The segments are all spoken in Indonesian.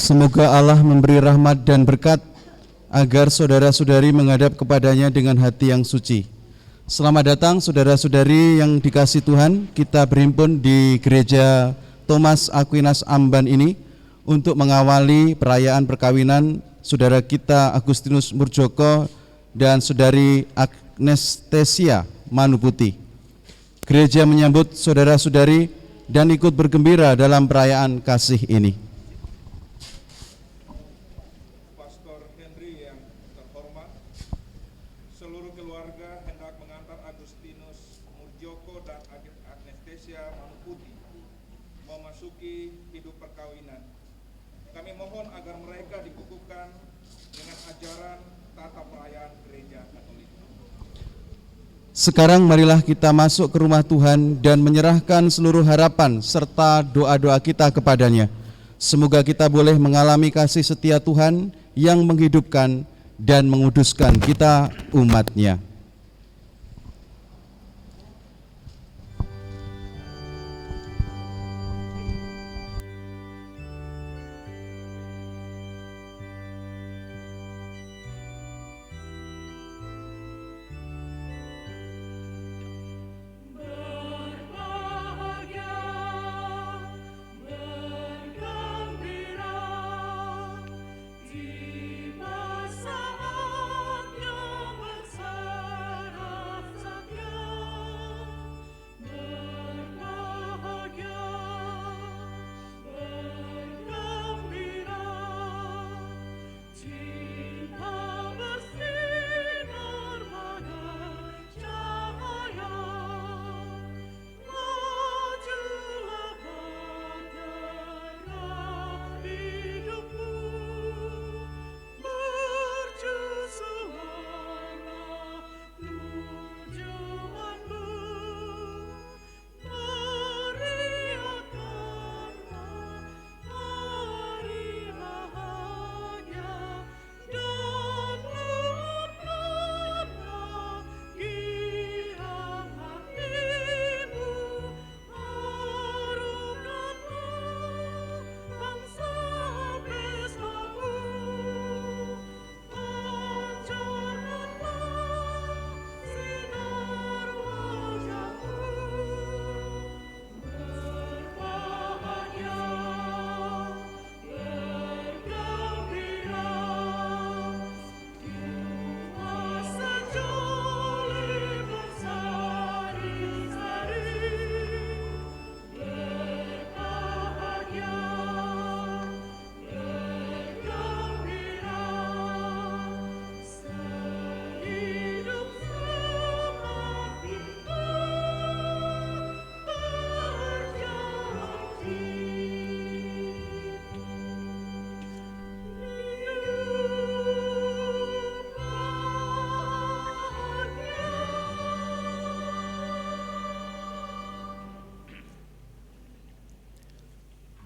Semoga Allah memberi rahmat dan berkat agar saudara-saudari menghadap kepadanya dengan hati yang suci. Selamat datang saudara-saudari yang dikasihi Tuhan. Kita berhimpun di gereja Thomas Aquinas Amban ini untuk mengawali perayaan perkawinan saudara kita Agustinus Murjoko dan saudari Agnestesia Manuputi. Gereja menyambut saudara-saudari dan ikut bergembira dalam perayaan kasih ini. Sekarang marilah kita masuk ke rumah Tuhan dan menyerahkan seluruh harapan serta doa-doa kita kepadanya. Semoga kita boleh mengalami kasih setia Tuhan yang menghidupkan dan menguduskan kita umat-Nya.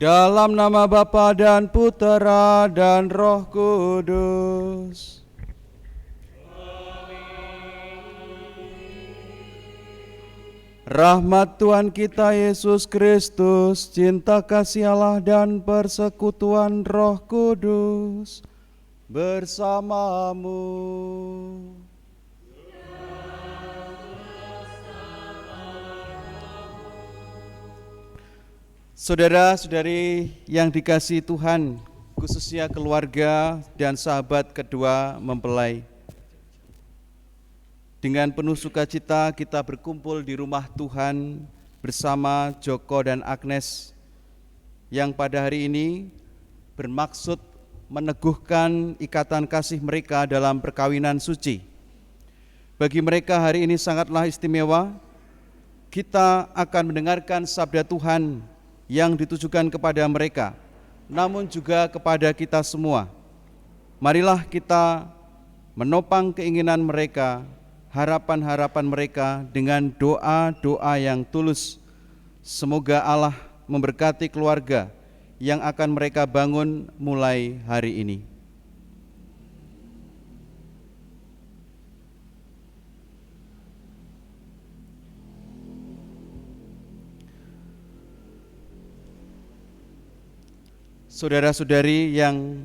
Dalam nama Bapa dan Putera dan Roh Kudus. Rahmat Tuhan kita Yesus Kristus, cinta kasih Allah dan persekutuan Roh Kudus bersamamu. Saudara-saudari yang dikasihi Tuhan, khususnya keluarga dan sahabat kedua mempelai, dengan penuh sukacita kita berkumpul di rumah Tuhan bersama Joko dan Agnes yang pada hari ini bermaksud meneguhkan ikatan kasih mereka dalam perkawinan suci. Bagi mereka hari ini sangatlah istimewa. Kita akan mendengarkan sabda Tuhan yang ditujukan kepada mereka, namun juga kepada kita semua. Marilah kita menopang keinginan mereka, harapan-harapan mereka dengan doa-doa yang tulus. Semoga Allah memberkati keluarga yang akan mereka bangun mulai hari ini. Saudara-saudari yang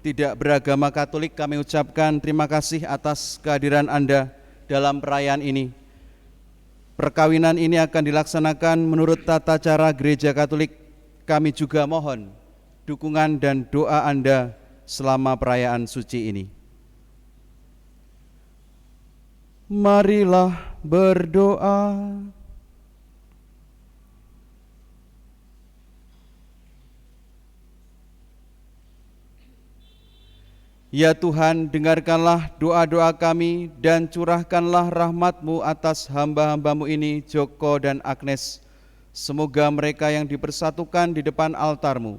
tidak beragama Katolik, kami ucapkan terima kasih atas kehadiran Anda dalam perayaan ini. Perkawinan ini akan dilaksanakan menurut tata cara Gereja Katolik. Kami juga mohon dukungan dan doa Anda selama perayaan suci ini. Marilah berdoa. Ya Tuhan, dengarkanlah doa-doa kami dan curahkanlah rahmat-Mu atas hamba-hamba-Mu ini, Joko dan Agnes. Semoga mereka yang dipersatukan di depan altar-Mu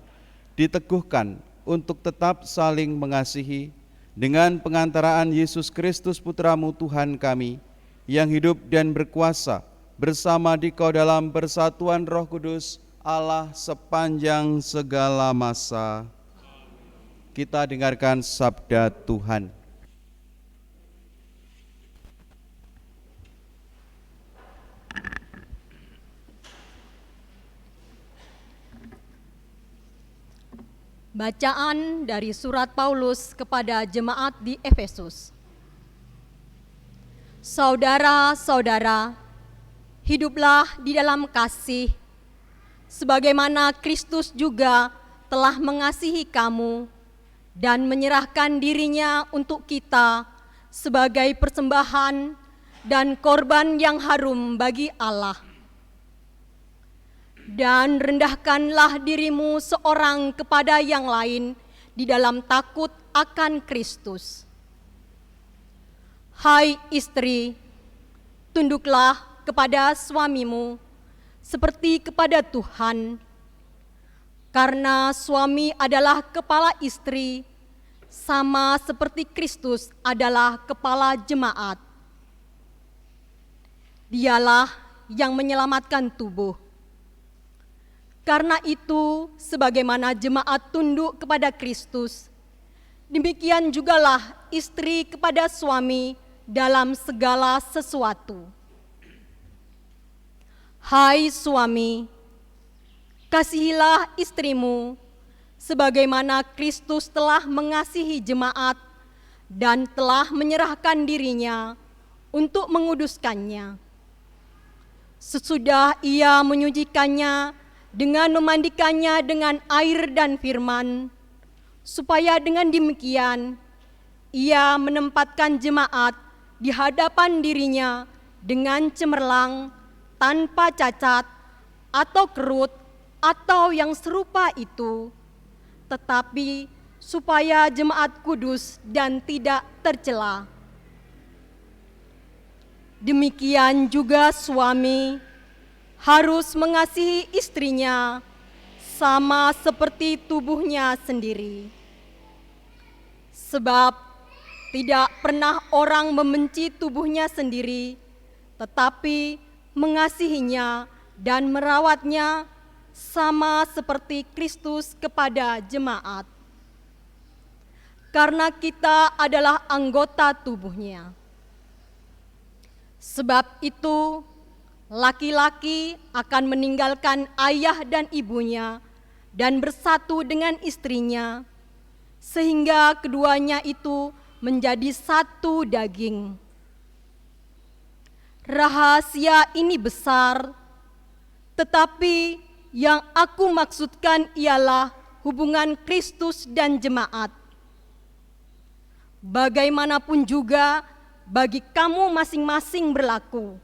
diteguhkan untuk tetap saling mengasihi dengan pengantaraan Yesus Kristus Putra-Mu Tuhan kami, yang hidup dan berkuasa bersama Dikau dalam persatuan Roh Kudus, Allah sepanjang segala masa. Kita dengarkan sabda Tuhan. Bacaan dari surat Paulus kepada jemaat di Efesus. Saudara-saudara, hiduplah di dalam kasih, sebagaimana Kristus juga telah mengasihi kamu dan menyerahkan dirinya untuk kita sebagai persembahan dan korban yang harum bagi Allah. Dan rendahkanlah dirimu seorang kepada yang lain di dalam takut akan Kristus. Hai istri, tunduklah kepada suamimu seperti kepada Tuhan, karena suami adalah kepala istri, sama seperti Kristus adalah kepala jemaat. Dialah yang menyelamatkan tubuh. Karena itu, sebagaimana jemaat tunduk kepada Kristus, demikian jugalah istri kepada suami dalam segala sesuatu. Hai suami, kasihilah istrimu, sebagaimana Kristus telah mengasihi jemaat dan telah menyerahkan dirinya untuk menguduskannya. Sesudah ia menyucikannya dengan memandikannya dengan air dan firman, supaya dengan demikian ia menempatkan jemaat di hadapan dirinya dengan cemerlang, tanpa cacat atau kerut atau yang serupa itu, tetapi supaya jemaat kudus dan tidak tercela. Demikian juga suami harus mengasihi istrinya sama seperti tubuhnya sendiri. Sebab tidak pernah orang membenci tubuhnya sendiri, tetapi mengasihinya dan merawatnya sama seperti Kristus kepada jemaat. Karena kita adalah anggota tubuhnya. Sebab itu, laki-laki akan meninggalkan ayah dan ibunya dan bersatu dengan istrinya, sehingga keduanya itu menjadi satu daging. Rahasia ini besar, tetapi yang aku maksudkan ialah hubungan Kristus dan jemaat. Bagaimanapun juga bagi kamu masing-masing berlaku.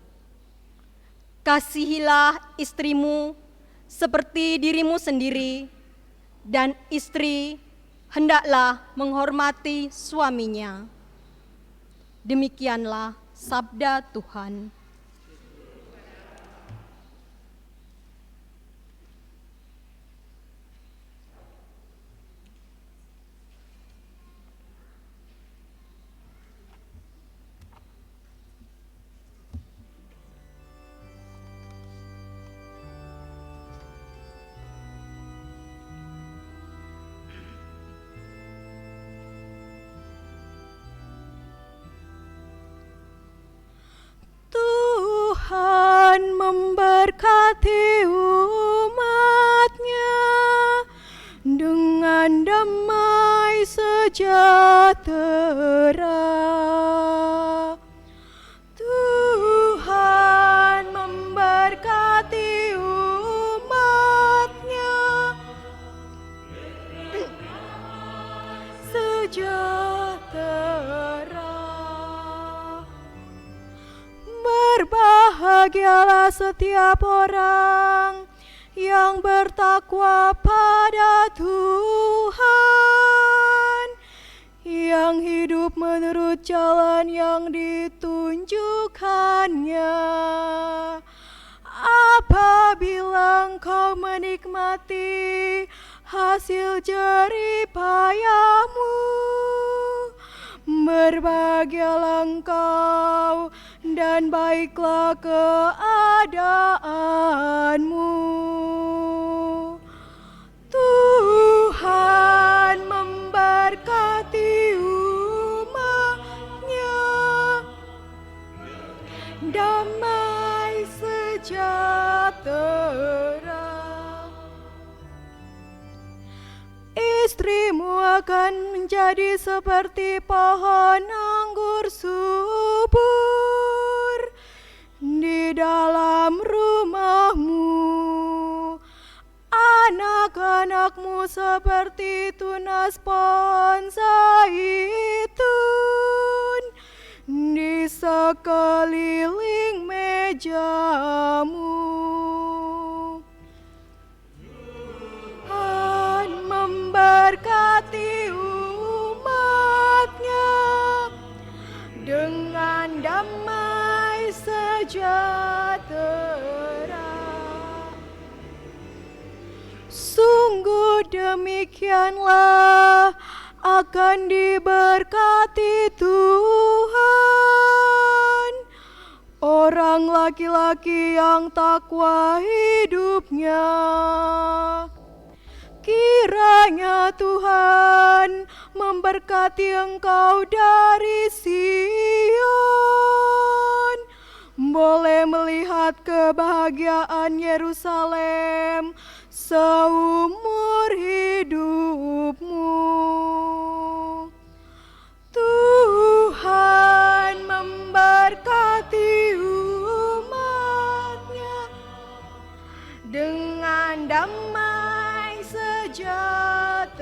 Kasihilah istrimu seperti dirimu sendiri, dan istri hendaklah menghormati suaminya. Demikianlah sabda Tuhan. Tuhan sejahtera. Tuhan memberkati umat-Nya sejahtera. Berbahagialah setiap orang yang bertakwa pada Tuhan, yang hidup menurut jalan yang ditunjukkannya. Apabila engkau menikmati hasil jerih payahmu, berbahagialah engkau dan baiklah keadaanmu. Tuhan memberkati umat-Nya, damai sejahtera. Istrimu akan menjadi seperti pohon anggur subur di dalam rumahmu. Anak-anakmu seperti tunas pohon zaitun di sekeliling mejamu. Tuhan memberkati umat-Nya dengan damai sejahtera. Sungguh demikianlah akan diberkati Tuhan orang laki-laki yang takwa hidupnya. Kiranya Tuhan memberkati engkau dari Sion, boleh melihat kebahagiaan Yerusalem seumur hidupmu. Tuhan memberkati umat-Nya dengan damai sejahtera.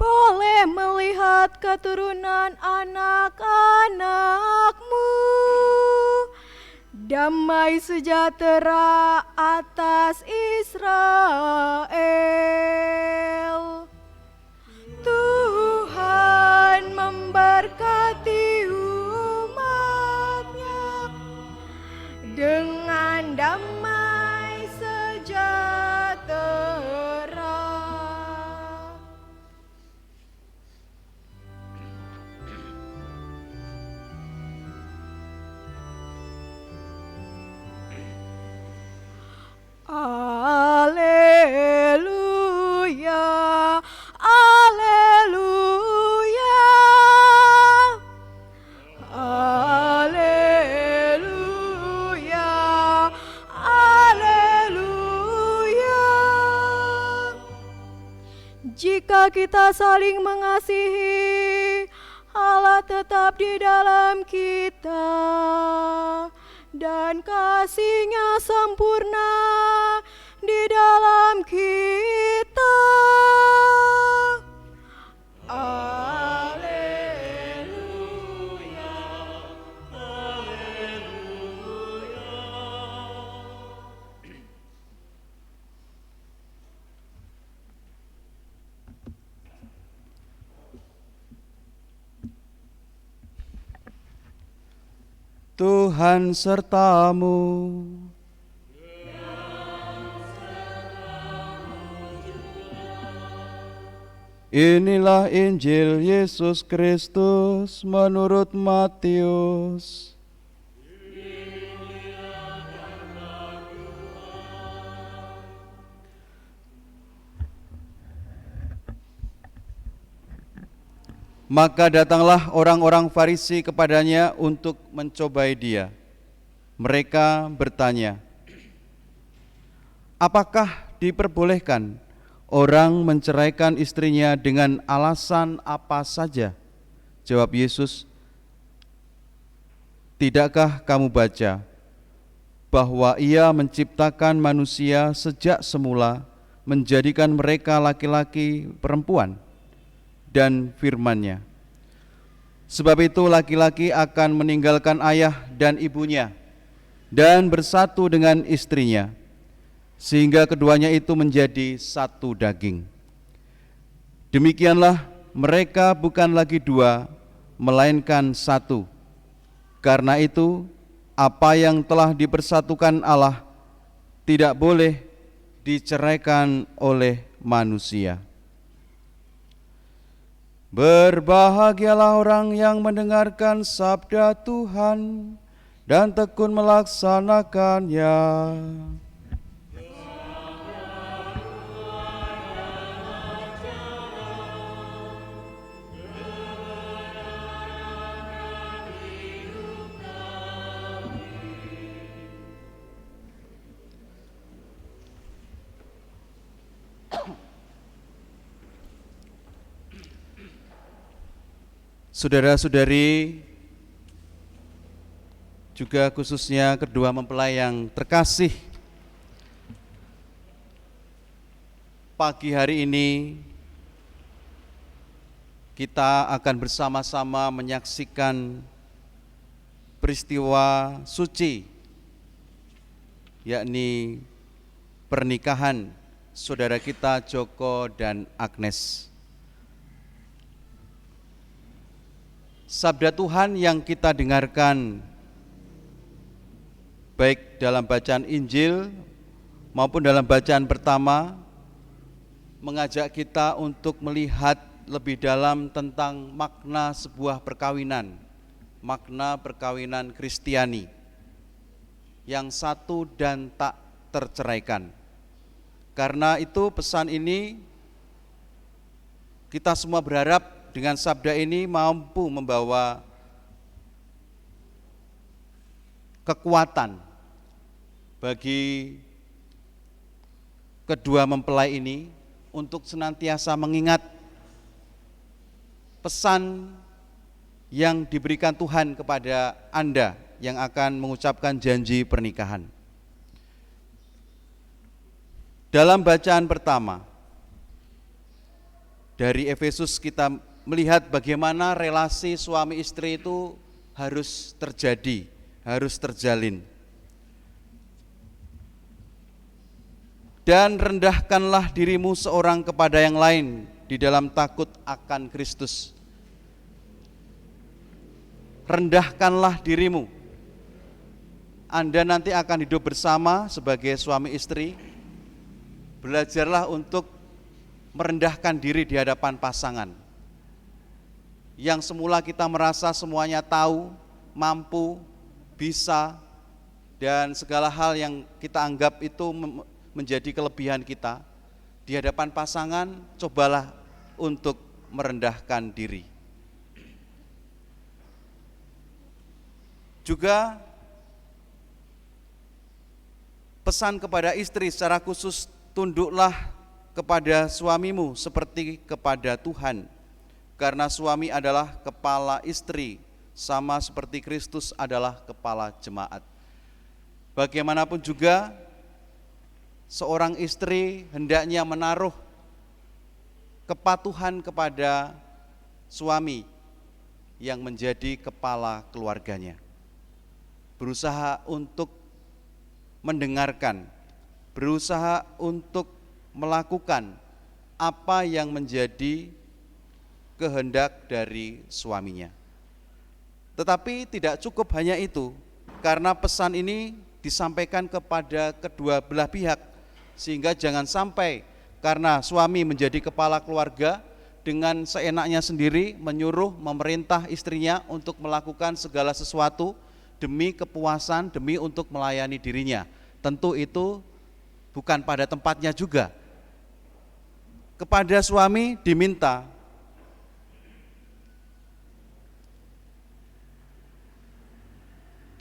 Boleh melihat keturunan anak-anakmu, damai sejahtera atas Israel. Tuhan memberkati umat-Nya dengan damai sejahtera. Alleluia, alleluia, alleluia, alleluia. Jika kita saling mengasihi, Allah tetap di dalam kita dan kasih-Nya sempurna di dalam kita. Alleluia, alleluia. Tuhan sertamu. Inilah Injil Yesus Kristus menurut Matius. Maka datanglah orang-orang Farisi kepadanya untuk mencobai Dia. Mereka bertanya, apakah diperbolehkan orang menceraikan istrinya dengan alasan apa saja?" Jawab Yesus, "Tidakkah kamu baca bahwa Ia menciptakan manusia sejak semula, menjadikan mereka laki-laki perempuan, dan firman-Nya, 'Sebab itu laki-laki akan meninggalkan ayah dan ibunya dan bersatu dengan istrinya, sehingga keduanya itu menjadi satu daging.' Demikianlah mereka bukan lagi dua, melainkan satu. Karena itu, apa yang telah dipersatukan Allah tidak boleh diceraikan oleh manusia." Berbahagialah orang yang mendengarkan sabda Tuhan dan tekun melaksanakannya. Saudara-saudari, juga khususnya kedua mempelai yang terkasih, pagi hari ini kita akan bersama-sama menyaksikan peristiwa suci, yakni pernikahan saudara kita Joko dan Agnes. Sabda Tuhan yang kita dengarkan baik dalam bacaan Injil maupun dalam bacaan pertama mengajak kita untuk melihat lebih dalam tentang makna sebuah perkawinan, makna perkawinan Kristiani yang satu dan tak terceraikan. Karena itu pesan ini kita semua berharap dengan sabda ini mampu membawa kekuatan bagi kedua mempelai ini untuk senantiasa mengingat pesan yang diberikan Tuhan kepada Anda yang akan mengucapkan janji pernikahan. Dalam bacaan pertama dari Efesus kita melihat bagaimana relasi suami istri itu harus terjadi, harus terjalin. Dan rendahkanlah dirimu seorang kepada yang lain di dalam takut akan Kristus. Rendahkanlah dirimu. Anda nanti akan hidup bersama sebagai suami istri. Belajarlah untuk merendahkan diri di hadapan pasangan. Yang semula kita merasa semuanya tahu, mampu, bisa, dan segala hal yang kita anggap itu menjadi kelebihan kita, di hadapan pasangan cobalah untuk merendahkan diri. Juga pesan kepada istri secara khusus, tunduklah kepada suamimu seperti kepada Tuhan. Karena suami adalah kepala istri, sama seperti Kristus adalah kepala jemaat. Bagaimanapun juga, seorang istri hendaknya menaruh kepatuhan kepada suami yang menjadi kepala keluarganya. Berusaha untuk mendengarkan, berusaha untuk melakukan apa yang menjadi kehendak dari suaminya. Tetapi tidak cukup hanya itu, karena pesan ini disampaikan kepada kedua belah pihak, sehingga jangan sampai karena suami menjadi kepala keluarga dengan seenaknya sendiri menyuruh, memerintah istrinya untuk melakukan segala sesuatu demi kepuasan, demi untuk melayani dirinya. Tentu itu bukan pada tempatnya juga. Kepada suami diminta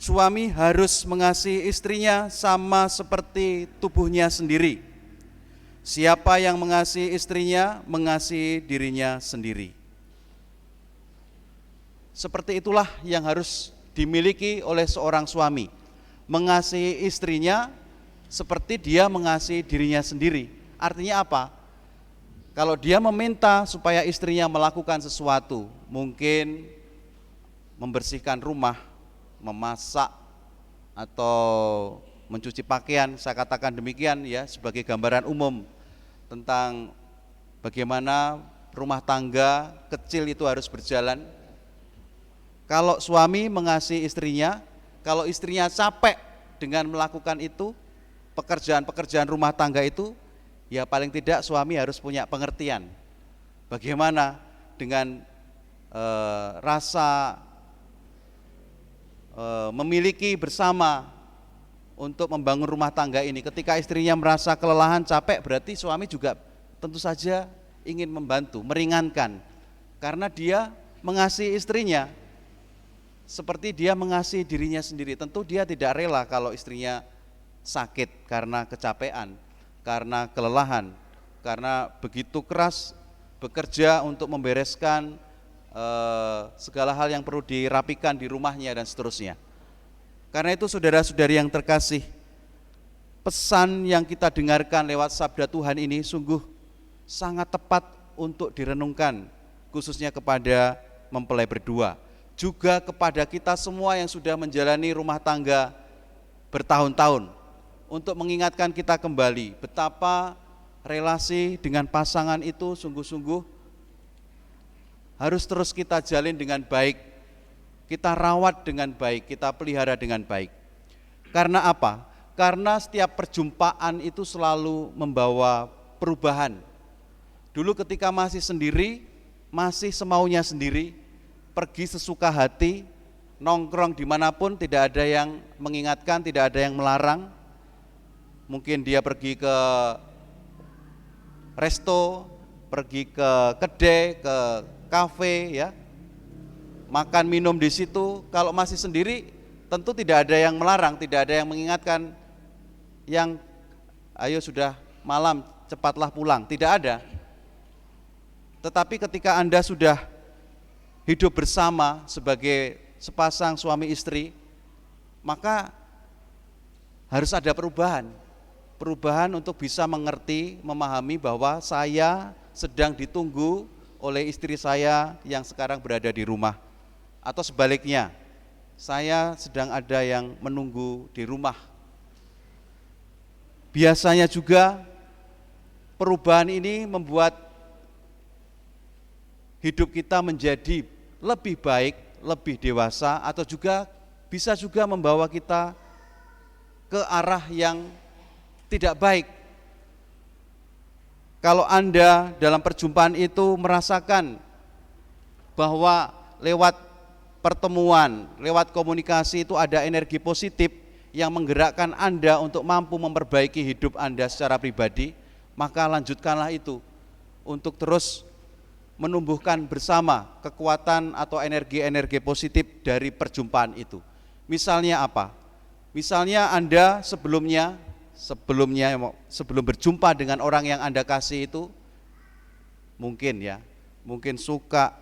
suami harus mengasihi istrinya sama seperti tubuhnya sendiri. Siapa yang mengasihi istrinya, mengasihi dirinya sendiri. Seperti itulah yang harus dimiliki oleh seorang suami. Mengasihi istrinya seperti dia mengasihi dirinya sendiri. Artinya apa? Kalau dia meminta supaya istrinya melakukan sesuatu, mungkin membersihkan rumah, memasak, atau mencuci pakaian, saya katakan demikian ya, sebagai gambaran umum tentang bagaimana rumah tangga kecil itu harus berjalan. Kalau suami mengasihi istrinya, kalau istrinya capek dengan melakukan itu, pekerjaan-pekerjaan rumah tangga itu, ya paling tidak suami harus punya pengertian bagaimana dengan rasa memiliki bersama untuk membangun rumah tangga ini. Ketika istrinya merasa kelelahan, capek, berarti suami juga tentu saja ingin membantu, meringankan, karena dia mengasihi istrinya seperti dia mengasihi dirinya sendiri. Tentu dia tidak rela kalau istrinya sakit karena kecapean, karena kelelahan, karena begitu keras bekerja untuk membereskan segala hal yang perlu dirapikan di rumahnya dan seterusnya. Karena itu saudara-saudari yang terkasih, pesan yang kita dengarkan lewat sabda Tuhan ini sungguh sangat tepat untuk direnungkan, khususnya kepada mempelai berdua, juga kepada kita semua yang sudah menjalani rumah tangga bertahun-tahun, untuk mengingatkan kita kembali betapa relasi dengan pasangan itu sungguh-sungguh harus terus kita jalin dengan baik, kita rawat dengan baik, kita pelihara dengan baik. Karena apa? Karena setiap perjumpaan itu selalu membawa perubahan. Dulu ketika masih sendiri, masih semaunya sendiri, pergi sesuka hati, nongkrong dimanapun, tidak ada yang mengingatkan, tidak ada yang melarang. Mungkin dia pergi ke resto, pergi ke kedai, ke kafe, ya, makan minum di situ. Kalau masih sendiri, tentu tidak ada yang melarang, tidak ada yang mengingatkan, yang ayo sudah malam, cepatlah pulang, tidak ada. Tetapi ketika Anda sudah hidup bersama sebagai sepasang suami istri, maka harus ada perubahan untuk bisa mengerti, memahami bahwa saya sedang ditunggu oleh istri saya yang sekarang berada di rumah, atau sebaliknya, saya sedang ada yang menunggu di rumah. Biasanya juga perubahan ini membuat hidup kita menjadi lebih baik, lebih dewasa, atau juga bisa juga membawa kita ke arah yang tidak baik. Kalau Anda dalam perjumpaan itu merasakan bahwa lewat pertemuan, lewat komunikasi itu ada energi positif yang menggerakkan Anda untuk mampu memperbaiki hidup Anda secara pribadi, maka lanjutkanlah itu untuk terus menumbuhkan bersama kekuatan atau energi-energi positif dari perjumpaan itu. Misalnya apa? Misalnya Anda sebelumnya sebelum berjumpa dengan orang yang Anda kasih itu mungkin suka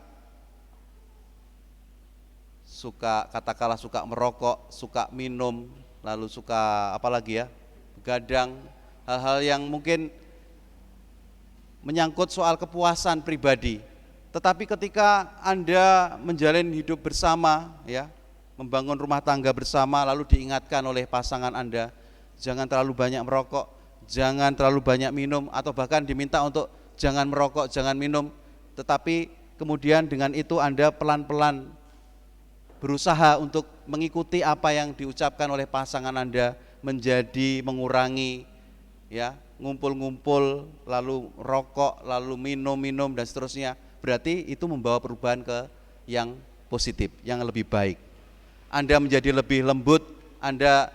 katakanlah suka merokok, suka minum, lalu suka apalagi ya, begadang, hal-hal yang mungkin menyangkut soal kepuasan pribadi. Tetapi ketika Anda menjalin hidup bersama, ya, membangun rumah tangga bersama, lalu diingatkan oleh pasangan Anda, jangan terlalu banyak merokok, jangan terlalu banyak minum, atau bahkan diminta untuk jangan merokok, jangan minum, tetapi kemudian dengan itu Anda pelan-pelan berusaha untuk mengikuti apa yang diucapkan oleh pasangan Anda, menjadi mengurangi, ya, ngumpul-ngumpul, lalu rokok, lalu minum dan seterusnya. Berarti itu membawa perubahan ke yang positif, yang lebih baik. Anda menjadi lebih lembut, Anda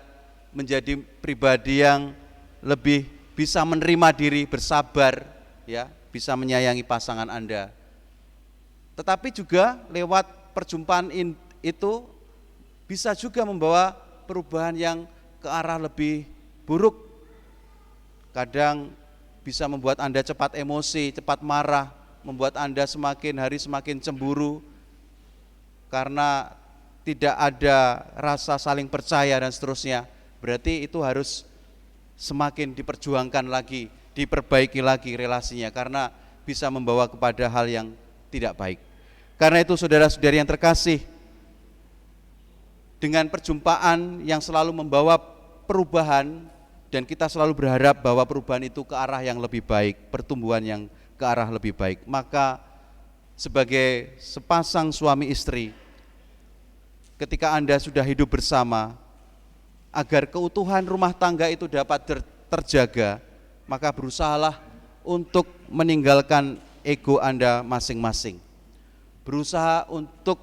menjadi pribadi yang lebih bisa menerima diri, bersabar, ya, bisa menyayangi pasangan Anda. Tetapi juga lewat perjumpaan itu bisa juga membawa perubahan yang ke arah lebih buruk. Kadang bisa membuat Anda cepat emosi, cepat marah, membuat Anda semakin hari semakin cemburu karena tidak ada rasa saling percaya dan seterusnya. Berarti itu harus semakin diperjuangkan lagi, diperbaiki lagi relasinya, karena bisa membawa kepada hal yang tidak baik. Karena itu saudara-saudari yang terkasih, dengan perjumpaan yang selalu membawa perubahan, dan kita selalu berharap bahwa perubahan itu ke arah yang lebih baik, pertumbuhan yang ke arah lebih baik, maka sebagai sepasang suami istri, ketika Anda sudah hidup bersama, agar keutuhan rumah tangga itu dapat terjaga, maka berusahalah untuk meninggalkan ego Anda masing-masing. Berusaha untuk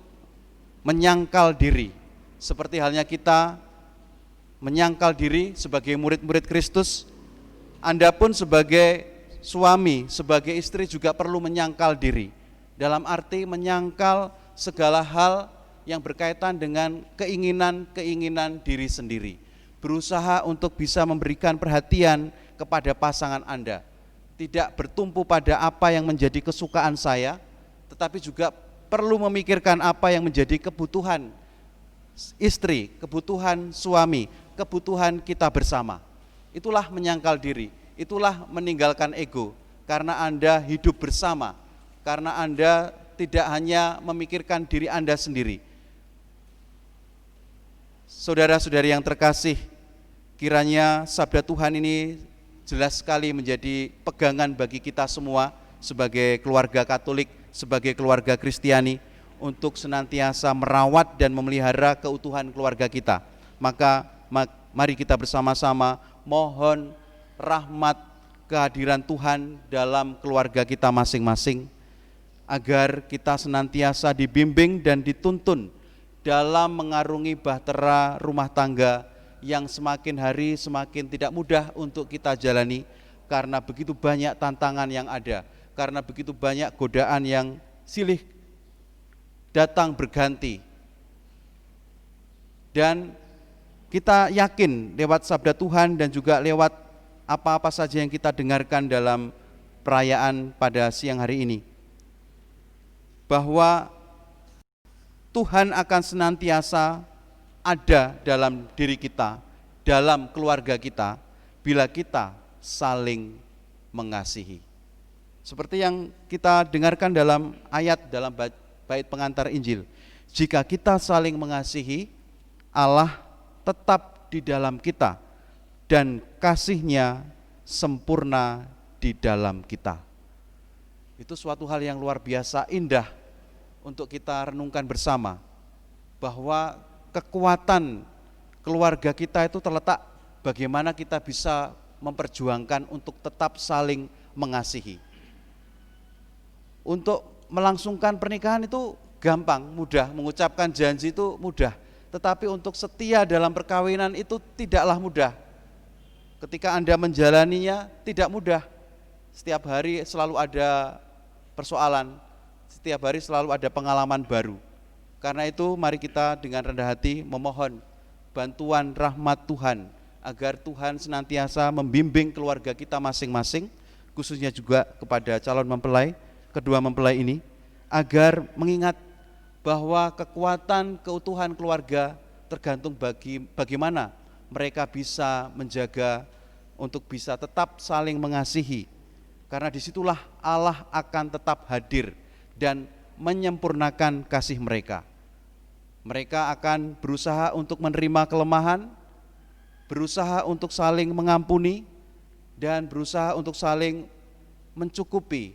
menyangkal diri, seperti halnya kita menyangkal diri sebagai murid-murid Kristus. Anda pun sebagai suami, sebagai istri juga perlu menyangkal diri, dalam arti menyangkal segala hal yang berkaitan dengan keinginan-keinginan diri sendiri. Berusaha untuk bisa memberikan perhatian kepada pasangan Anda, tidak bertumpu pada apa yang menjadi kesukaan saya, tetapi juga perlu memikirkan apa yang menjadi kebutuhan istri, kebutuhan suami, kebutuhan kita bersama. Itulah menyangkal diri, itulah meninggalkan ego, karena Anda hidup bersama, karena Anda tidak hanya memikirkan diri Anda sendiri. Saudara-saudari yang terkasih, kiranya sabda Tuhan ini jelas sekali menjadi pegangan bagi kita semua sebagai keluarga Katolik, sebagai keluarga Kristiani, untuk senantiasa merawat dan memelihara keutuhan keluarga kita. Maka mari kita bersama-sama mohon rahmat kehadiran Tuhan dalam keluarga kita masing-masing, agar kita senantiasa dibimbing dan dituntun dalam mengarungi bahtera rumah tangga yang semakin hari semakin tidak mudah untuk kita jalani, karena begitu banyak tantangan yang ada, karena begitu banyak godaan yang silih datang berganti. Dan kita yakin lewat sabda Tuhan dan juga lewat apa-apa saja yang kita dengarkan dalam perayaan pada siang hari ini, bahwa Tuhan akan senantiasa ada dalam diri kita, dalam keluarga kita, bila kita saling mengasihi. Seperti yang kita dengarkan dalam ayat dalam bait pengantar Injil, jika kita saling mengasihi, Allah tetap di dalam kita dan kasih-Nya sempurna di dalam kita. Itu suatu hal yang luar biasa indah untuk kita renungkan bersama, bahwa kekuatan keluarga kita itu terletak bagaimana kita bisa memperjuangkan untuk tetap saling mengasihi. Untuk melangsungkan pernikahan itu gampang, mudah, mengucapkan janji itu mudah, tetapi untuk setia dalam perkawinan itu tidaklah mudah. Ketika Anda menjalaninya tidak mudah. Setiap hari selalu ada persoalan, setiap hari selalu ada pengalaman baru. Karena itu mari kita dengan rendah hati memohon bantuan rahmat Tuhan, agar Tuhan senantiasa membimbing keluarga kita masing-masing, khususnya juga kepada calon mempelai, kedua mempelai ini, agar mengingat bahwa kekuatan keutuhan keluarga tergantung bagaimana mereka bisa menjaga untuk bisa tetap saling mengasihi, karena disitulah Allah akan tetap hadir dan menyempurnakan kasih mereka. Mereka akan berusaha untuk menerima kelemahan, berusaha untuk saling mengampuni, dan berusaha untuk saling mencukupi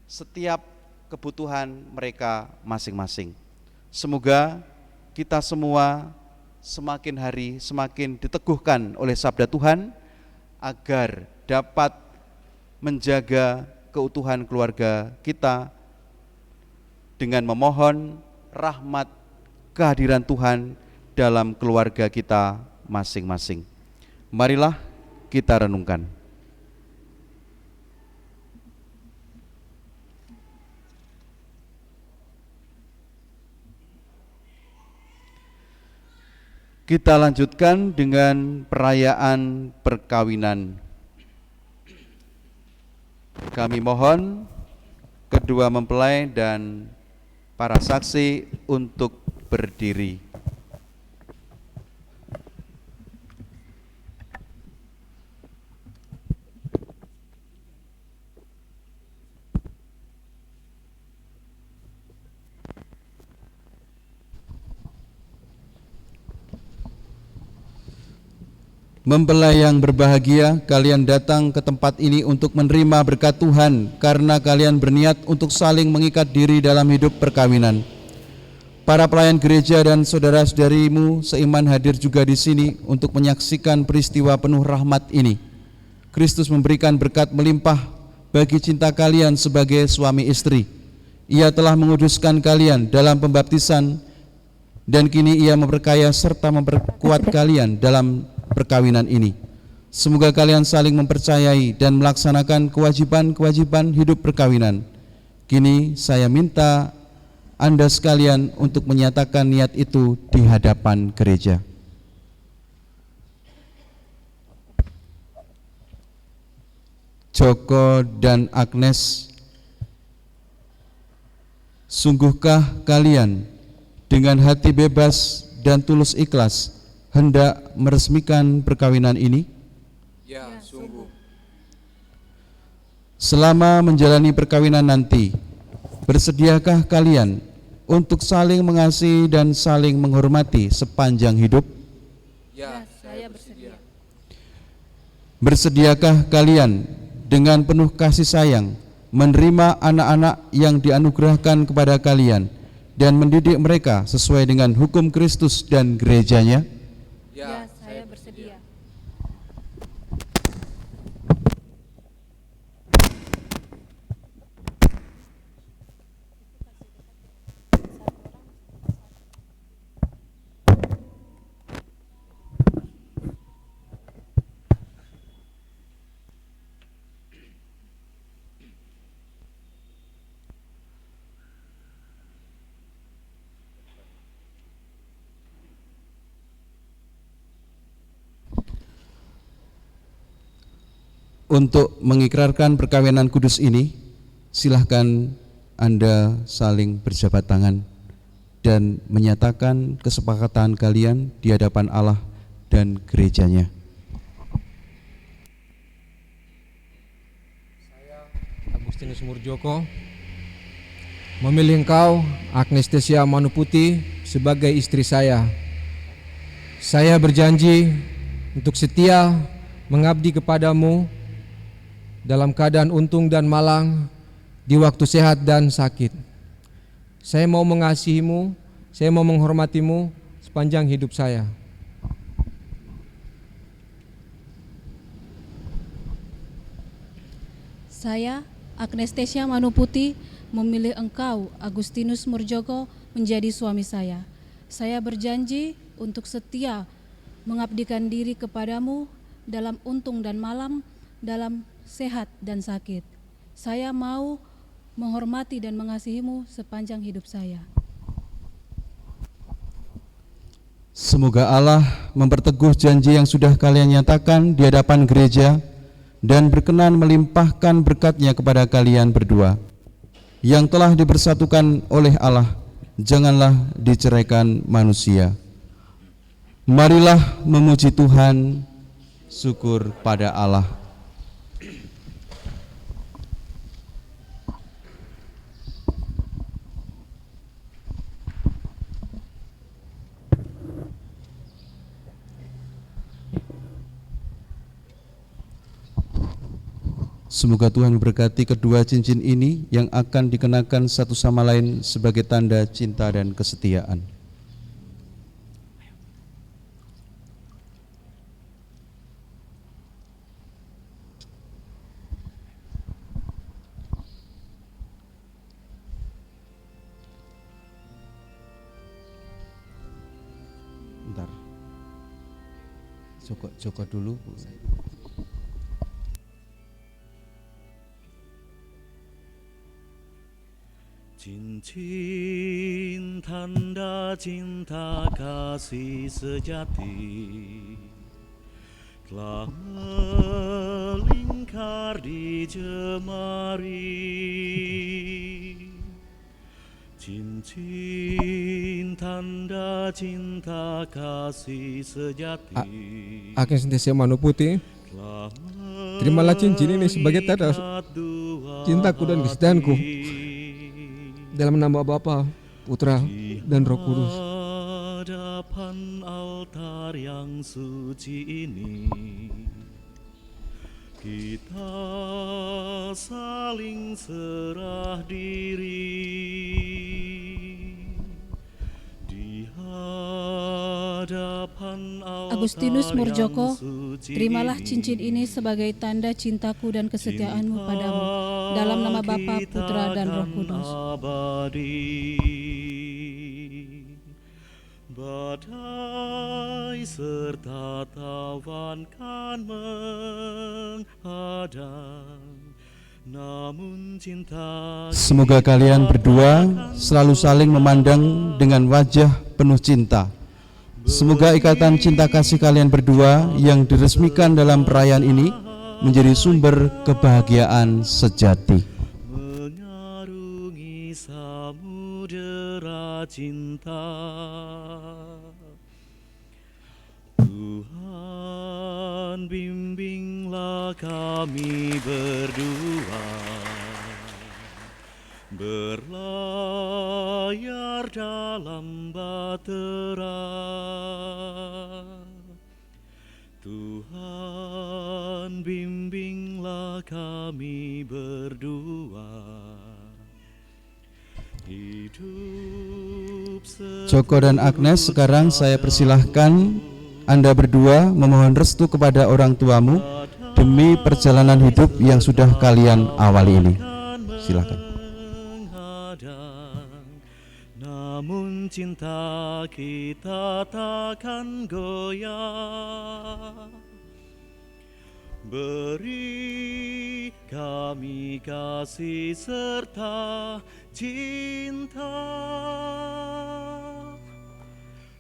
setiap kebutuhan mereka masing-masing. Semoga kita semua semakin hari semakin diteguhkan oleh sabda Tuhan, agar dapat menjaga keutuhan keluarga kita dengan memohon rahmat kehadiran Tuhan dalam keluarga kita masing-masing. Marilah kita renungkan. Kita lanjutkan dengan perayaan perkawinan. kami mohon kedua mempelai dan para saksi untuk berdiri. Mempelai yang berbahagia, kalian datang ke tempat ini untuk menerima berkat Tuhan karena kalian berniat untuk saling mengikat diri dalam hidup perkawinan. Para pelayan gereja dan saudara-saudarimu seiman hadir juga di sini untuk menyaksikan peristiwa penuh rahmat ini. Kristus memberikan berkat melimpah bagi cinta kalian sebagai suami istri. Ia telah menguduskan kalian dalam pembaptisan dan kini Ia memperkaya serta memperkuat kalian dalam perkawinan ini. Semoga kalian saling mempercayai dan melaksanakan kewajiban-kewajiban hidup perkawinan. Kini saya minta Anda sekalian untuk menyatakan niat itu di hadapan gereja. Joko dan Agnes, sungguhkah kalian dengan hati bebas dan tulus ikhlas hendak meresmikan perkawinan ini? Ya, sungguh. Selama menjalani perkawinan nanti, bersediakah kalian untuk saling mengasihi dan saling menghormati sepanjang hidup? Ya, saya bersedia. Bersediakah kalian dengan penuh kasih sayang menerima anak-anak yang dianugerahkan kepada kalian dan mendidik mereka sesuai dengan hukum Kristus dan gerejanya? Ya, saya bersedia. Untuk mengikrarkan perkawinan kudus ini, silahkan Anda saling berjabat tangan dan menyatakan kesepakatan kalian di hadapan Allah dan gerejanya. Saya, Agustinus Murjoko, memilih engkau, Agnestesia Manuputi, sebagai istri saya. Saya berjanji untuk setia mengabdi kepadamu dalam keadaan untung dan malang, di waktu sehat dan sakit. Saya mau mengasihimu, saya mau menghormatimu sepanjang hidup saya. Saya, Agnestesia Manuputi, memilih engkau, Agustinus Murjoko, menjadi suami saya. Saya berjanji untuk setia mengabdikan diri kepadamu dalam untung dan malang, dalam sehat dan sakit. Saya mau menghormati dan mengasihimu sepanjang hidup saya. Semoga Allah memperteguh janji yang sudah kalian nyatakan di hadapan gereja dan berkenan melimpahkan berkat-Nya kepada kalian berdua. Yang telah dipersatukan oleh Allah, janganlah diceraikan manusia. Marilah memuji Tuhan, syukur pada Allah. Semoga Tuhan memberkati kedua cincin ini yang akan dikenakan satu sama lain sebagai tanda cinta dan kesetiaan. Bentar. Joko dulu, Bu. Cincin tanda cinta kasih sejati telah melingkar mekar di jemari. Cincin tanda cinta kasih sejati. Agnes Tesia Manuputi, terimalah cincin ini sebagai tanda cintaku dan kesetiaanku dalam nama Bapa, Putra, dan Roh Kudus. Hadapan altar yang suci ini, kita saling serah diri. Di hadapan altar Agustinus Murjoko, yang suci terimalah ini, cincin ini sebagai tanda cintaku dan kesetiaanmu padamu, dalam nama Bapa, Putra, dan Roh Kudus. Badai serta tawan kan menghadang, namun cinta Semoga kalian berdua selalu saling memandang dengan wajah penuh cinta. Semoga ikatan cinta kasih kalian berdua yang diresmikan dalam perayaan ini menjadi sumber kebahagiaan sejati. mengarungi samudera cinta. Tuhan, bimbinglah kami berdua berlayar dalam bahtera. Tuhan, bimbinglah kami berdua hidup Joko dan Agnes, sekarang saya persilahkan Anda berdua memohon restu kepada orang tuamu demi perjalanan hidup yang sudah kalian awali ini. Silakan. menghadang, namun cinta kita takkan goyah. Beri kami kasih serta cinta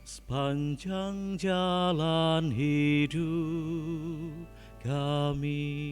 sepanjang jalan hidup kami.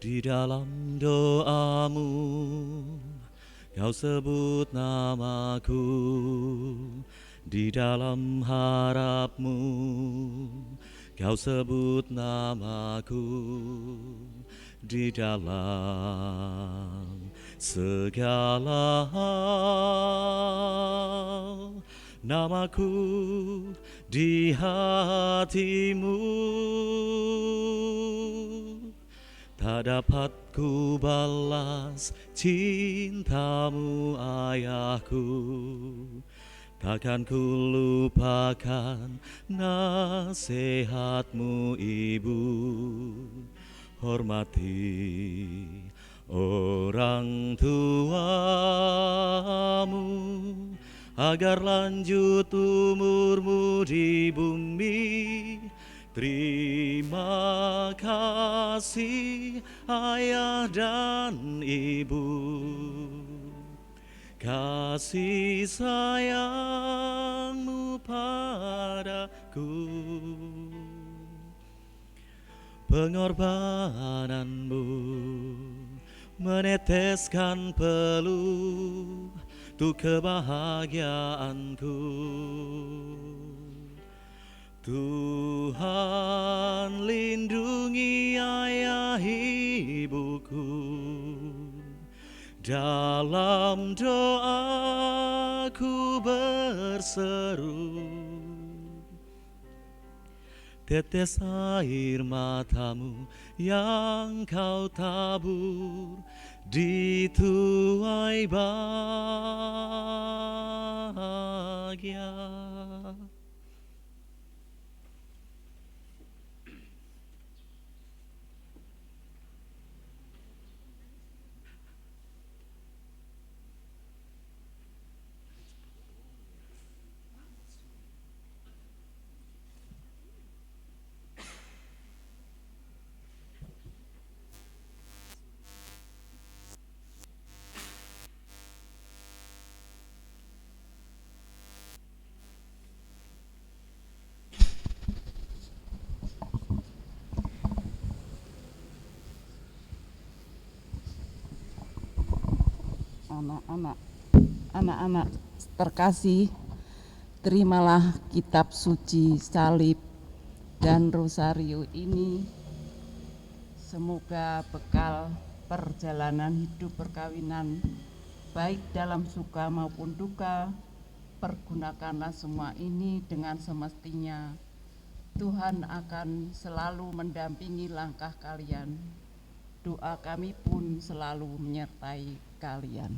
Di dalam doamu, kau sebut namaku. Di dalam harapmu, kau sebut namaku. Di dalam segala hal, namaku di hatimu. Tak dapat ku balas cintamu ayahku, takkan ku lupakan nasihatmu ibu. Hormati orang tuamu agar lanjut umurmu di bumi. Terima kasih ayah dan ibu, kasih sayangmu padaku, pengorbananmu meneteskan peluh untuk kebahagiaanku. Tuhan lindungi ayah ibuku, dalam doaku berseru. Tetes air matamu yang kau tabur di tuai bahagia. Anak-anak terkasih, terimalah kitab suci, salib, dan rosario ini. Semoga bekal perjalanan hidup perkawinan, baik dalam suka maupun duka, pergunakanlah semua ini dengan semestinya. Tuhan akan selalu mendampingi langkah kalian. Doa kami pun selalu menyertai kalian.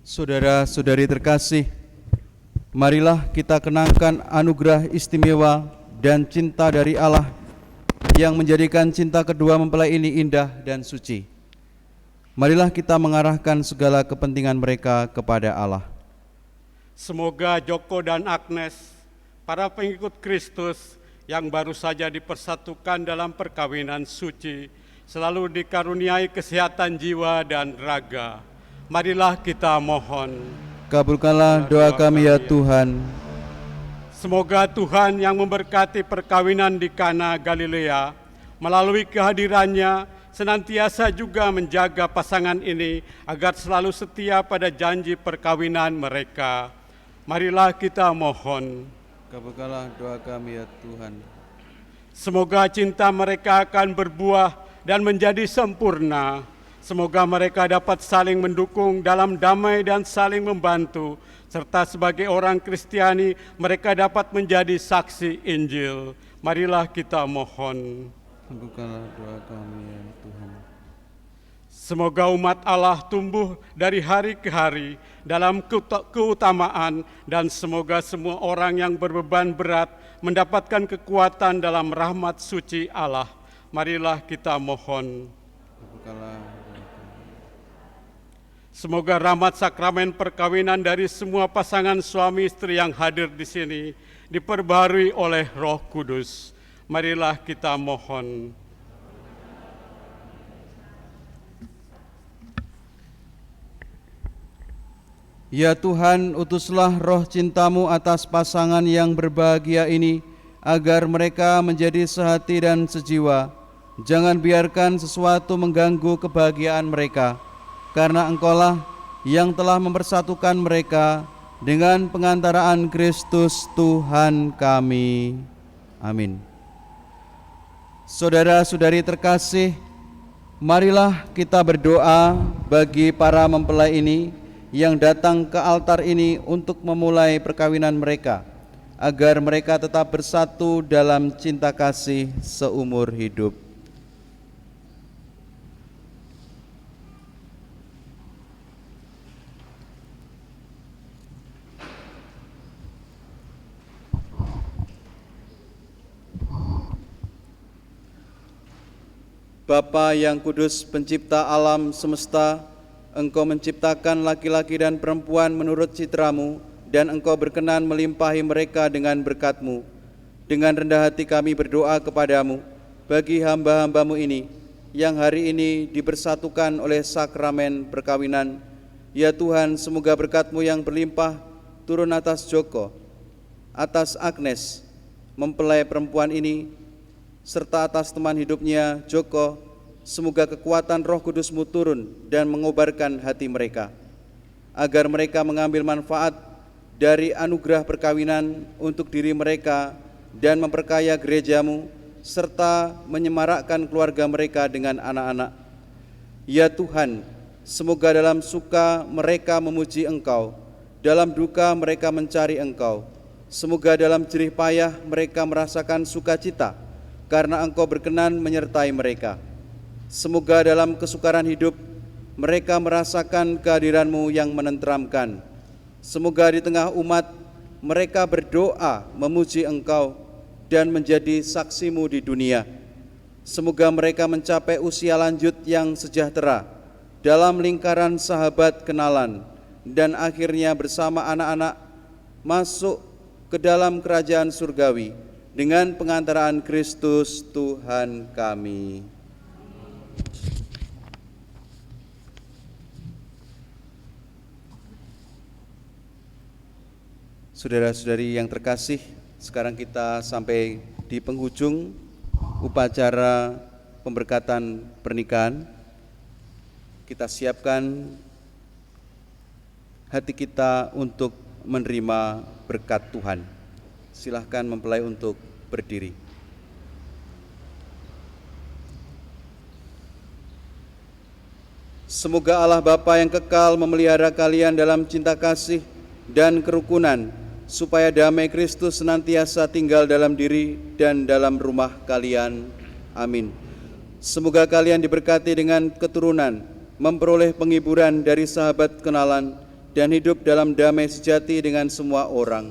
Saudara-saudari terkasih, marilah kita kenangkan anugerah istimewa dan cinta dari Allah yang menjadikan cinta kedua mempelai ini indah dan suci. Marilah kita mengarahkan segala kepentingan mereka kepada Allah. Semoga Joko dan Agnes, para pengikut Kristus yang baru saja dipersatukan dalam perkawinan suci, selalu dikaruniai kesehatan jiwa dan raga. Marilah kita mohon. Kabulkanlah doa kami ya Tuhan. Semoga Tuhan yang memberkati perkawinan di Kana Galilea, melalui kehadirannya senantiasa juga menjaga pasangan ini agar selalu setia pada janji perkawinan mereka. Marilah kita mohon. Kabulkanlah doa kami ya Tuhan. Semoga cinta mereka akan berbuah dan menjadi sempurna. Semoga mereka dapat saling mendukung dalam damai dan saling membantu, serta sebagai orang Kristiani mereka dapat menjadi saksi Injil. Marilah kita mohon. Kabulkanlah doa kami ya Tuhan. Semoga umat Allah tumbuh dari hari ke hari dalam keutamaan, dan semoga semua orang yang berbeban berat mendapatkan kekuatan dalam rahmat suci Allah. Marilah kita mohon. Kabulkanlah. Semoga rahmat sakramen perkawinan dari semua pasangan suami istri yang hadir di sini diperbarui oleh Roh Kudus. Marilah kita mohon. Ya Tuhan, utuslah roh cinta-Mu atas pasangan yang berbahagia ini, agar mereka menjadi sehati dan sejiwa. Jangan biarkan sesuatu mengganggu kebahagiaan mereka, karena Engkaulah yang telah mempersatukan mereka dengan pengantaraan Kristus Tuhan kami. Amin. Saudara-saudari terkasih, marilah kita berdoa bagi para mempelai ini yang datang ke altar ini untuk memulai perkawinan mereka, agar mereka tetap bersatu dalam cinta kasih seumur hidup. Bapa yang kudus, pencipta alam semesta, Engkau menciptakan laki-laki dan perempuan menurut citra-Mu dan Engkau berkenan melimpahi mereka dengan berkat-Mu. Dengan rendah hati kami berdoa kepadamu bagi hamba-hambamu ini yang hari ini dipersatukan oleh sakramen perkawinan. Ya Tuhan, semoga berkat-Mu yang berlimpah turun atas Joko, atas Agnes, mempelai perempuan ini, serta atas teman hidupnya Joko. Semoga kekuatan Roh Kudus-Mu turun dan mengobarkan hati mereka, agar mereka mengambil manfaat dari anugerah perkawinan untuk diri mereka dan memperkaya gereja-Mu, serta menyemarakkan keluarga mereka dengan anak-anak. Ya Tuhan, semoga dalam suka mereka memuji Engkau, dalam duka mereka mencari Engkau. Semoga dalam jerih payah mereka merasakan sukacita, karena Engkau berkenan menyertai mereka. Semoga dalam kesukaran hidup mereka merasakan kehadiran-Mu yang menenteramkan. Semoga di tengah umat mereka berdoa memuji Engkau dan menjadi saksi-Mu di dunia. Semoga mereka mencapai usia lanjut yang sejahtera dalam lingkaran sahabat kenalan, dan akhirnya bersama anak-anak masuk ke dalam kerajaan surgawi dengan pengantaraan Kristus Tuhan kami. Saudara-saudari yang terkasih, sekarang kita sampai di penghujung upacara pemberkatan pernikahan. Kita siapkan hati kita untuk menerima berkat Tuhan. Silahkan mempelai untuk berdiri. Semoga Allah Bapa yang kekal memelihara kalian dalam cinta kasih dan kerukunan, supaya damai Kristus senantiasa tinggal dalam diri dan dalam rumah kalian. Amin. Semoga kalian diberkati dengan keturunan, memperoleh penghiburan dari sahabat kenalan, dan hidup dalam damai sejati dengan semua orang.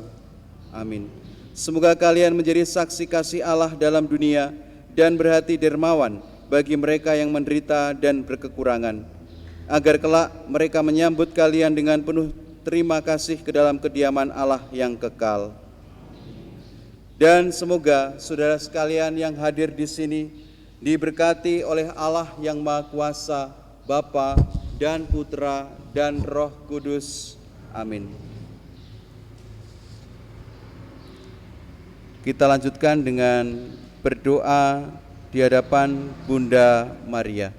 Amin. Semoga kalian menjadi saksi kasih Allah dalam dunia dan berhati dermawan bagi mereka yang menderita dan berkekurangan, agar kelak mereka menyambut kalian dengan penuh terima kasih ke dalam kediaman Allah yang kekal. Dan semoga saudara sekalian yang hadir di sini diberkati oleh Allah yang Maha Kuasa, Bapa dan Putra dan Roh Kudus. Amin. Kita lanjutkan dengan berdoa di hadapan Bunda Maria.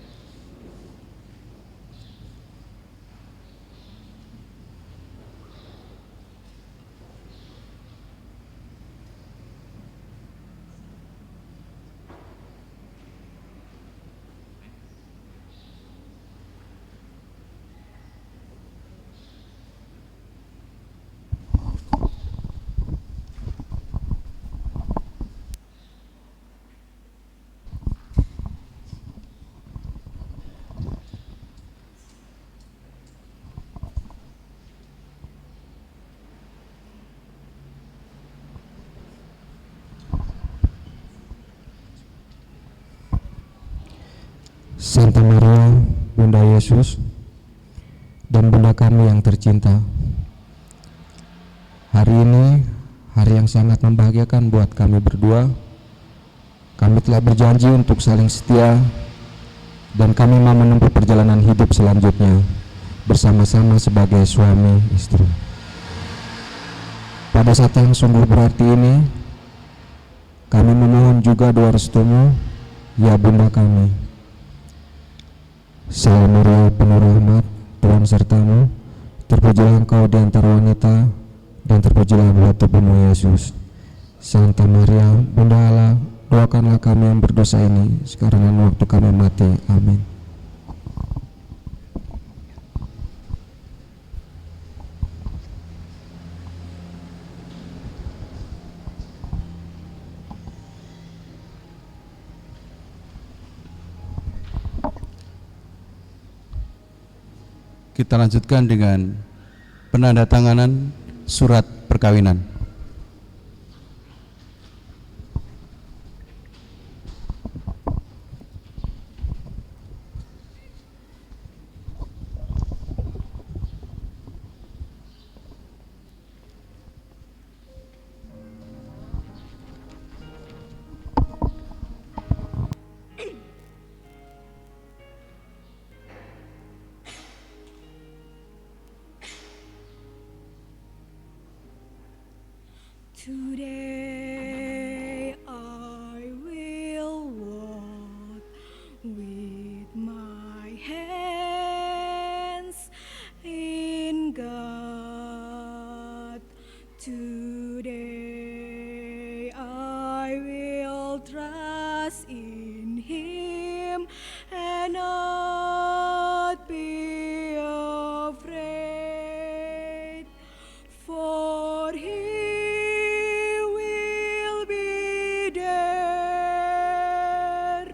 Santa Maria, Bunda Yesus, dan Bunda kami yang tercinta, hari ini hari yang sangat membahagiakan buat kami berdua. Kami telah berjanji untuk saling setia, dan kami mau menempuh perjalanan hidup selanjutnya bersama-sama sebagai suami istri. Pada saat yang sungguh berarti ini, kami memohon juga doa restumu, ya Bunda kami. Salam Maria, penuh rahmat, Tuhan sertamu, terpujilah Engkau di antara wanita, dan terpujilah buah tubuhmu Yesus. Santa Maria, Bunda Allah, doakanlah kami yang berdosa ini sekarang dan waktu kami mati. Amin. Kita lanjutkan dengan penandatanganan surat perkawinan. Today I will walk with my hands in God. Today I will trust in Him and not be afraid, for He will be there,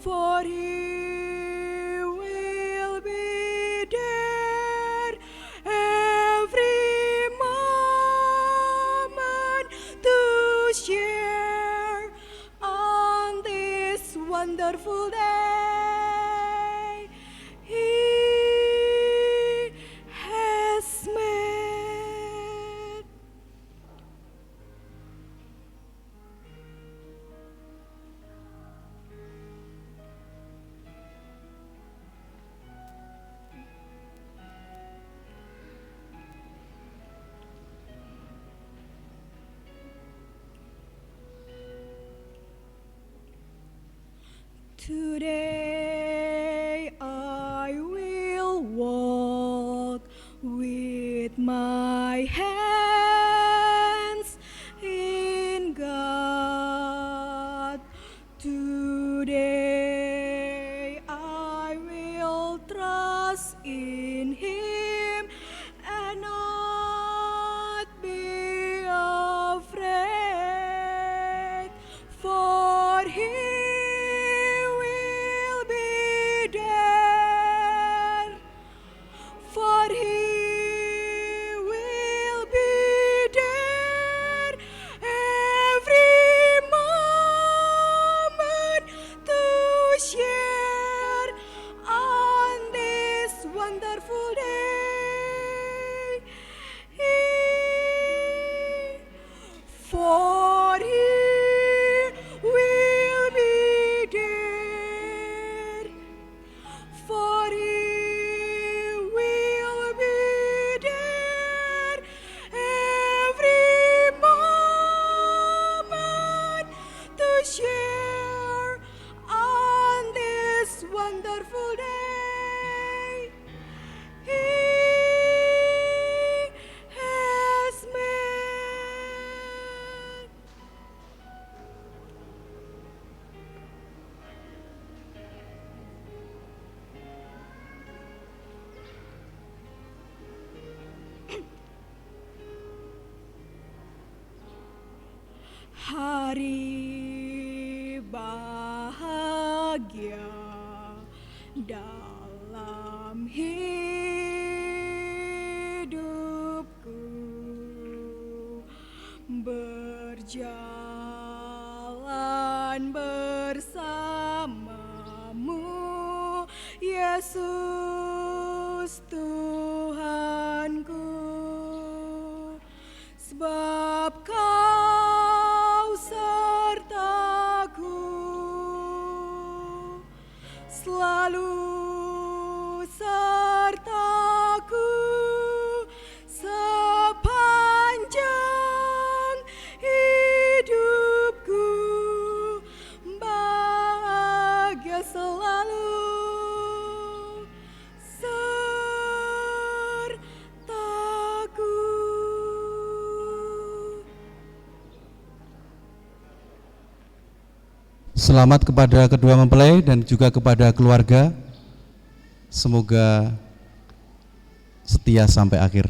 for He will be there every moment to share on this wonderful day He has made. Today I will walk with my hands in God. Today I will trust in Him and not be afraid, for He will be there, for He will be there every moment to share on this wonderful day. For He will be there, for He will be there every moment to share on this wonderful day He has made. Hari bahagia dalam hidupku, berjalan bersamamu, Yesus Tuhanku, sebab Kau sertaku, selalu sertaku sepanjang hidupku, bahagia selalu sertaku. Selamat kepada kedua mempelai dan juga kepada keluarga. Semoga setia sampai akhir.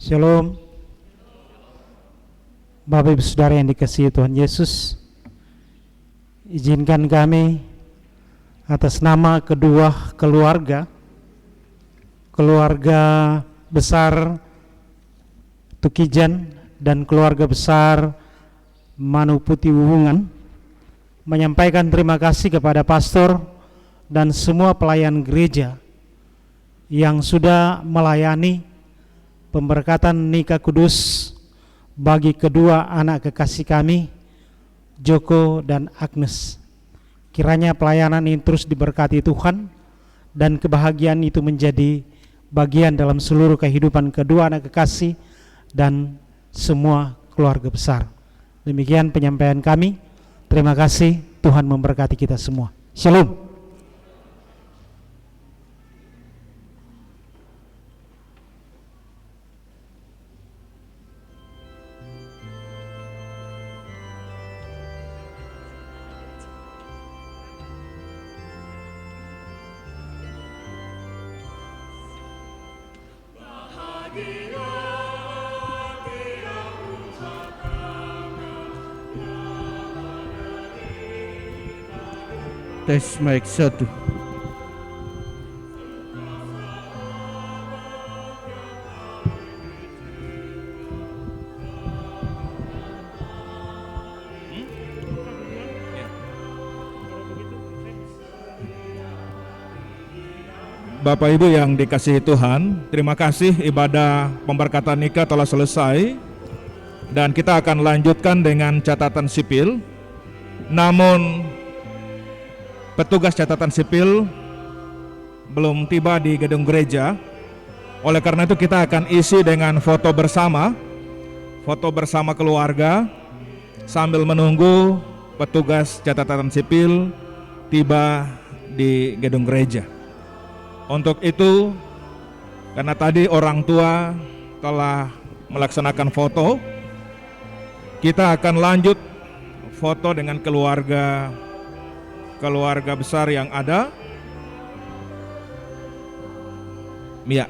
Shalom. Bapak Ibu Saudara yang dikasihi Tuhan Yesus, izinkan kami atas nama kedua keluarga besar Tukijan dan keluarga besar Manuputi Wuwungan menyampaikan terima kasih kepada pastor dan semua pelayan gereja yang sudah melayani pemberkatan nikah kudus bagi kedua anak kekasih kami, Joko dan Agnes. Kiranya pelayanan ini terus diberkati Tuhan dan kebahagiaan itu menjadi bagian dalam seluruh kehidupan kedua anak kekasih dan semua keluarga besar. Demikian penyampaian kami. Terima kasih, Tuhan memberkati kita semua. Shalom. Tes mic 1. Bapak Ibu yang dikasihi Tuhan, terima kasih ibadah pemberkatan nikah telah selesai dan kita akan lanjutkan dengan catatan sipil. Namun petugas catatan sipil belum tiba di gedung gereja. Oleh karena itu kita akan isi dengan foto bersama keluarga sambil menunggu petugas catatan sipil tiba di gedung gereja. Untuk itu, karena tadi orang tua telah melaksanakan foto, kita akan lanjut foto dengan keluarga besar yang ada. Ya,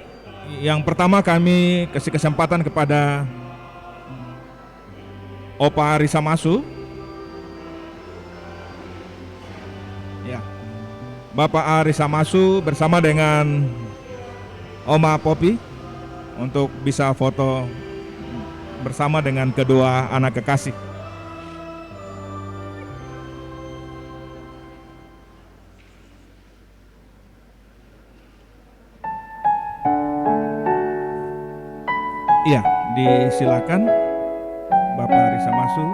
yang pertama kami kasih kesempatan kepada Opa Arisa Masu. Ya, Bapak Arisa Masu bersama dengan Oma Popi untuk bisa foto bersama dengan kedua anak kekasih. Iya, disilakan Bapak Arisa Masu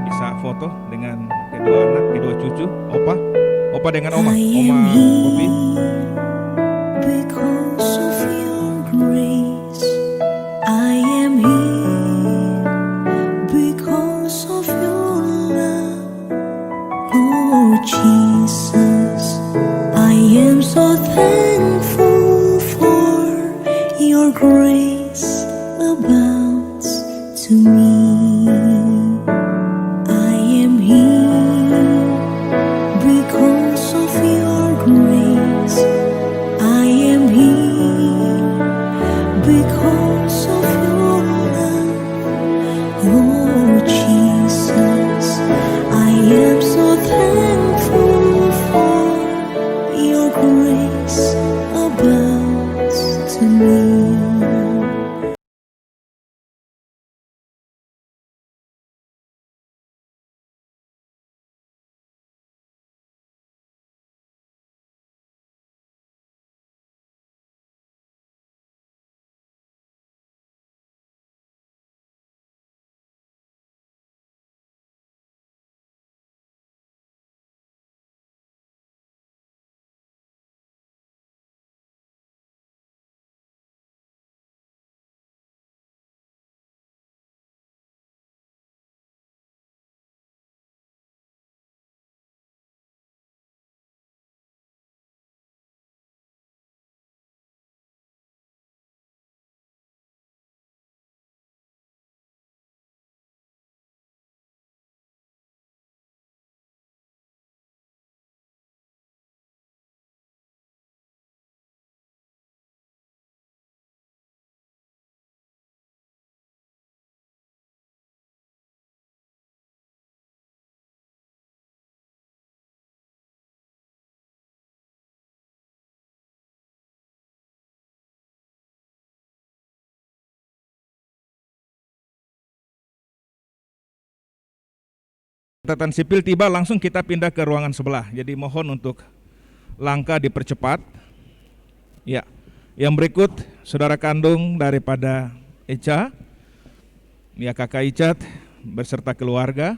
bisa foto dengan kedua anak, kedua cucu, Opa dengan Oma Popi. Because of your grace, I am here. Because of your love, Lord Jesus, I am so thankful for your grace abounds to me. I am here because of your grace. I am here because of your love, Lord Jesus. I am so thankful for your grace abounds to me. Catatan sipil tiba, langsung kita pindah ke ruangan sebelah. Jadi mohon untuk langkah dipercepat. Ya, yang berikut saudara kandung daripada Echa, ya kakak Icat beserta keluarga.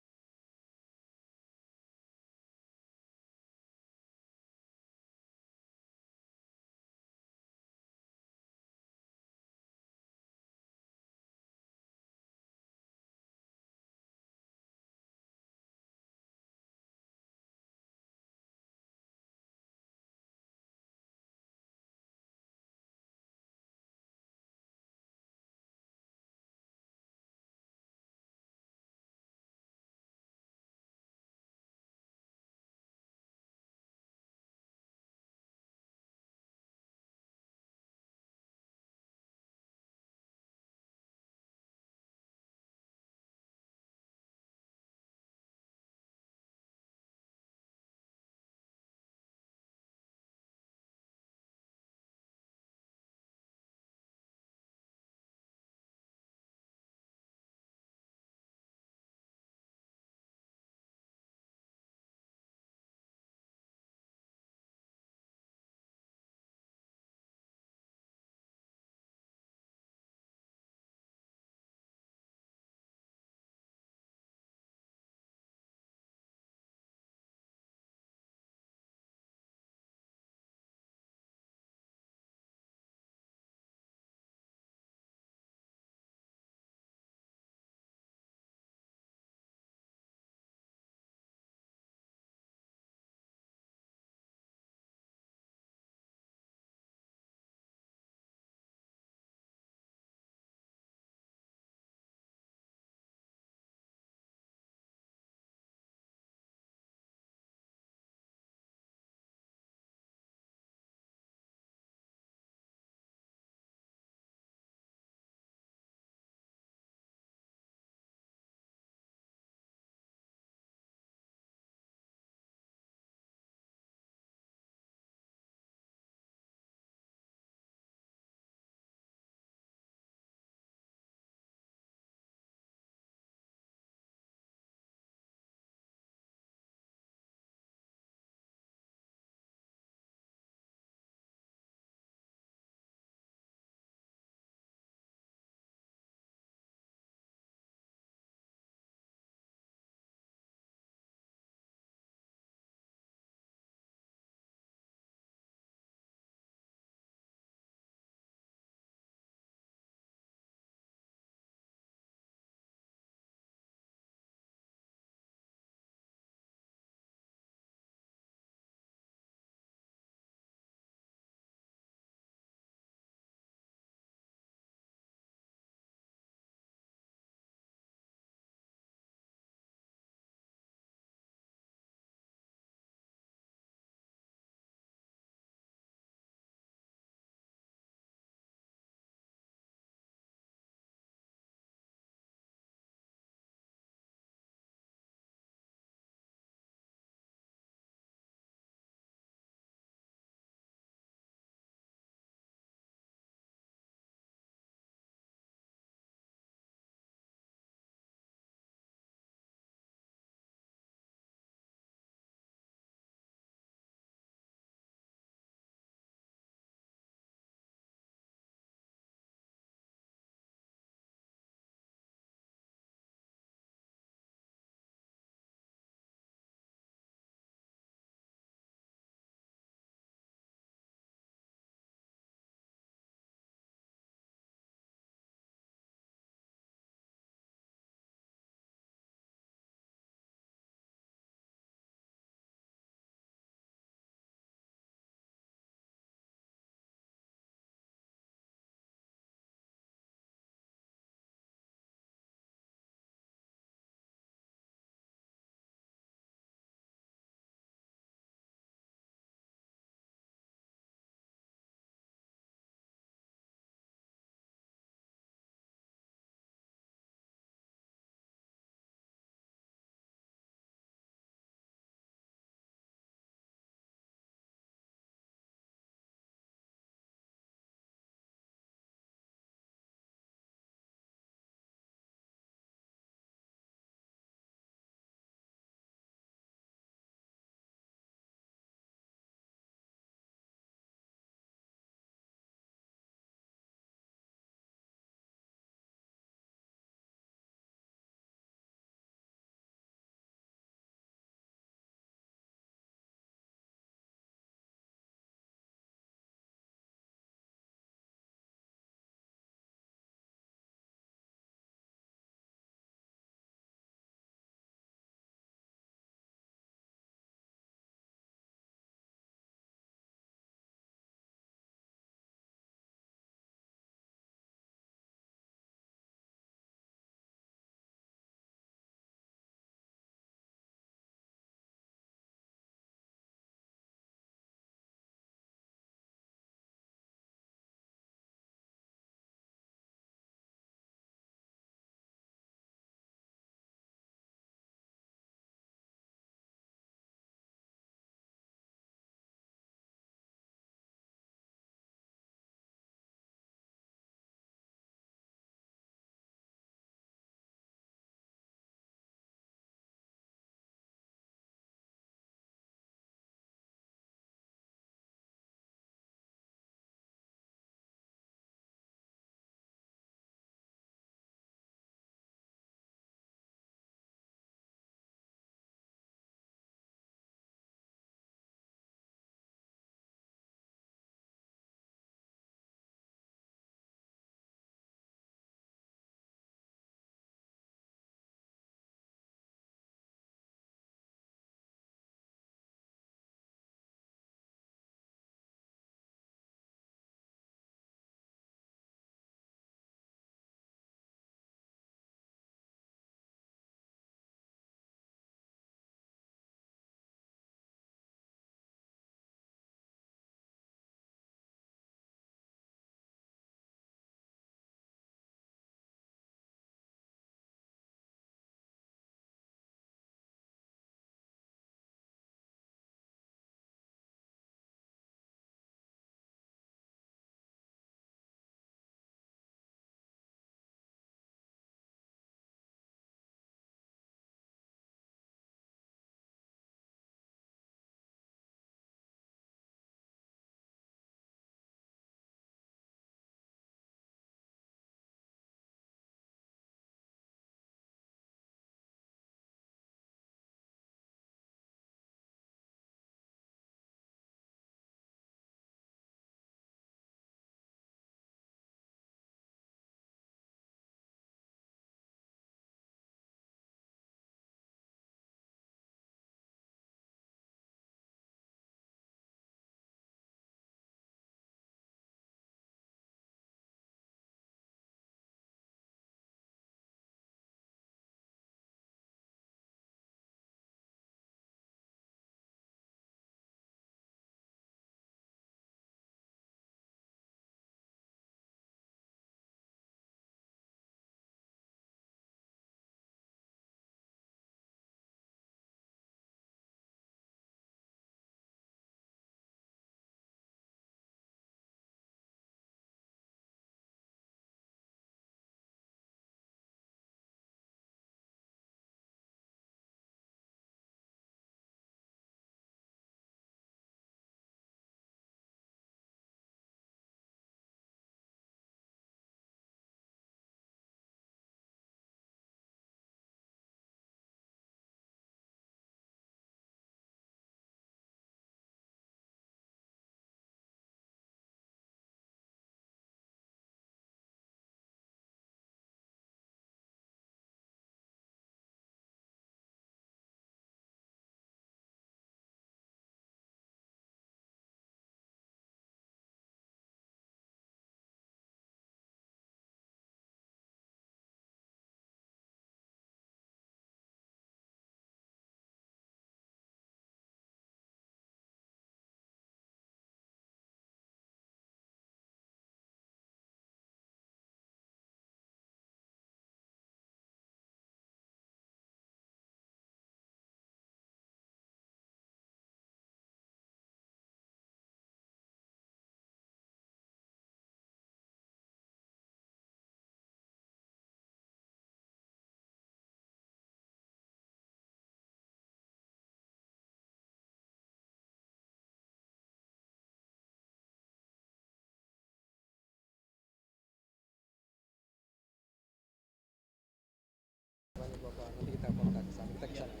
kita kontak ke sana, kita ke sana.